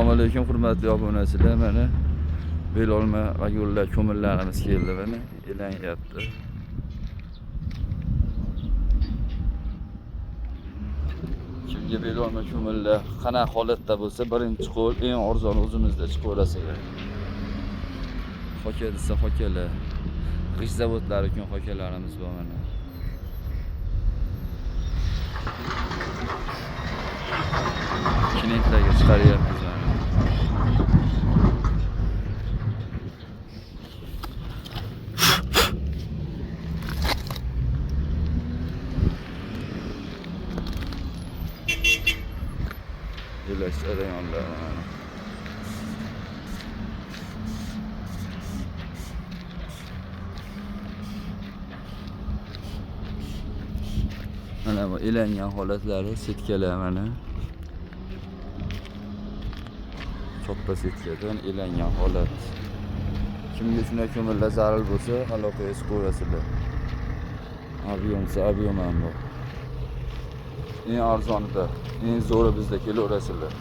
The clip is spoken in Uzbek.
Assalomu alaykum hurmatli obunachilar. Mana belolma va yo'llar ko'mirlarimiz keldi mana. Elanyapti. Kimga belolma ko'mirlar qanaqa holatda bo'lsa, birinchi qo'l eng arzon o'zimizda chiqaverasiga. Hoka desa hokalar. G'ish zavodlari uchun hokalarimiz bor mana. Klientlarga chiqaryapmiz mana. Elash jarayonlar mana. Mana bu elangan holatlari setkalar mana. Katta setkadan elangan holat. Kimga shunday ko'mirlar zarur bo'lsa, aloqaga chiqaverasizlar. Avion ham bor. Eng arzonida, eng zo'ri bizda kelaverasizlar.